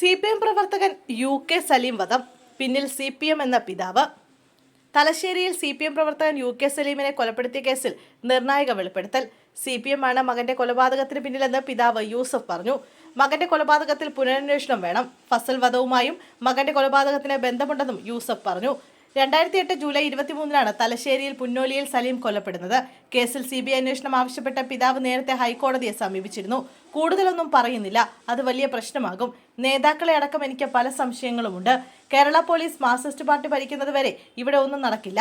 CPM പ്രവർത്തകൻ UK Saleem വധം പിന്നിൽ CPM എന്ന പിതാവ്. തലശ്ശേരിയിൽ CPM പ്രവർത്തകൻ UK സലീമിനെ കൊലപ്പെടുത്തിയ കേസിൽ നിർണായക വെളിപ്പെടുത്തൽ. CPM ആണ് മകന്റെ കൊലപാതകത്തിന് പിന്നിലെന്ന് പിതാവ് യൂസഫ് പറഞ്ഞു. മകന്റെ കൊലപാതകത്തിൽ പുനരന്വേഷണം വേണം. ഫസൽ വധവുമായും മകന്റെ കൊലപാതകത്തിന് ബന്ധമുണ്ടെന്നും യൂസഫ് പറഞ്ഞു. 2008 ജൂലൈ 23 തലശ്ശേരിയിൽ പുന്നോലിയിൽ സലീം കൊല്ലപ്പെടുന്നത്. കേസിൽ CBI അന്വേഷണം ആവശ്യപ്പെട്ട പിതാവ് നേരത്തെ ഹൈക്കോടതിയെ സമീപിച്ചിരുന്നു. കൂടുതലൊന്നും പറയുന്നില്ല, അത് വലിയ പ്രശ്നമാകും. നേതാക്കളെ അടക്കം എനിക്ക് പല സംശയങ്ങളുമുണ്ട്. കേരള പോലീസ് മാർക്സിസ്റ്റ് പാർട്ടി ഭരിക്കുന്നത് വരെ ഇവിടെ ഒന്നും നടക്കില്ല.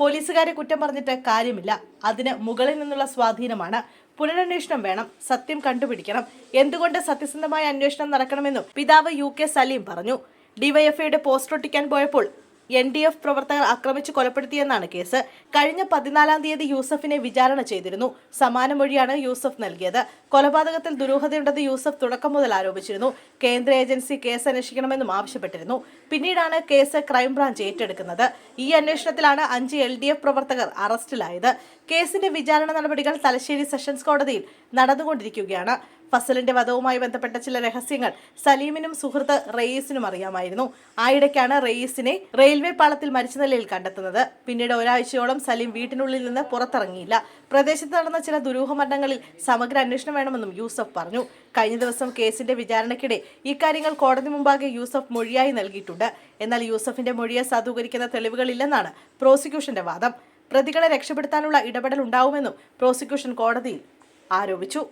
പോലീസുകാരെ കുറ്റം പറഞ്ഞിട്ട് കാര്യമില്ല. അതിന് മുകളിൽ നിന്നുള്ള സ്വാധീനമാണ്. പുനരന്വേഷണം വേണം. സത്യം കണ്ടുപിടിക്കണം. എന്തുകൊണ്ട് സത്യസന്ധമായ അന്വേഷണം നടക്കണമെന്നും പിതാവ് UK സലീം പറഞ്ഞു. DYFIയുടെ പോസ്റ്റർ ഒട്ടിക്കാൻ പോയപ്പോൾ NDF പ്രവർത്തകർ ആക്രമിച്ച് കൊലപ്പെടുത്തിയെന്നാണ് കേസ്. കഴിഞ്ഞ 14-ാം തീയതി യൂസഫിനെ വിചാരണ ചെയ്തിരുന്നു. സമാന മൊഴിയാണ് യൂസഫ് നൽകിയത്. കൊലപാതകത്തിൽ ദുരൂഹതയുണ്ടെന്ന് യൂസഫ് തുടക്കം മുതൽ ആരോപിച്ചിരുന്നു. കേന്ദ്ര ഏജൻസി കേസ് അന്വേഷിക്കണമെന്നും ആവശ്യപ്പെട്ടിരുന്നു. പിന്നീടാണ് കേസ് ക്രൈംബ്രാഞ്ച് ഏറ്റെടുക്കുന്നത്. ഈ അന്വേഷണത്തിലാണ് 5 LDF പ്രവർത്തകർ അറസ്റ്റിലായത്. കേസിന്റെ വിചാരണ നടപടികൾ തലശ്ശേരി സെഷൻസ് കോടതിയിൽ നടന്നുകൊണ്ടിരിക്കുകയാണ്. ഫസലിന്റെ വധവുമായി ബന്ധപ്പെട്ട ചില രഹസ്യങ്ങൾ സലീമിനും സുഹൃത്ത് റയീസിനും അറിയാമായിരുന്നു. ആയിടയ്ക്കാണ് റയീസിനെ റെയിൽവേ പാളത്തിൽ മരിച്ച നിലയിൽ കണ്ടെത്തുന്നത്. പിന്നീട് ഒരാഴ്ചയോളം സലീം വീട്ടിനുള്ളിൽ നിന്ന് പുറത്തിറങ്ങിയില്ല. പ്രദേശത്ത് നടന്ന ചില ദുരൂഹ മരണങ്ങളിൽ സമഗ്ര അന്വേഷണം വേണമെന്നും യൂസഫ് പറഞ്ഞു. കഴിഞ്ഞ ദിവസം കേസിന്റെ വിചാരണയ്ക്കിടെ ഇക്കാര്യങ്ങൾ കോടതി മുമ്പാകെ യൂസഫ് മൊഴിയായി നൽകിയിട്ടുണ്ട്. എന്നാൽ യൂസഫിന്റെ മൊഴിയെ സാധൂകരിക്കുന്ന തെളിവുകളില്ലെന്നാണ് പ്രോസിക്യൂഷന്റെ വാദം. പ്രതികളെ രക്ഷപ്പെടുത്താനുള്ള ഇടപെടൽ ഉണ്ടാവുമെന്നും പ്രോസിക്യൂഷൻ കോടതിയിൽ ആരോപിച്ചു.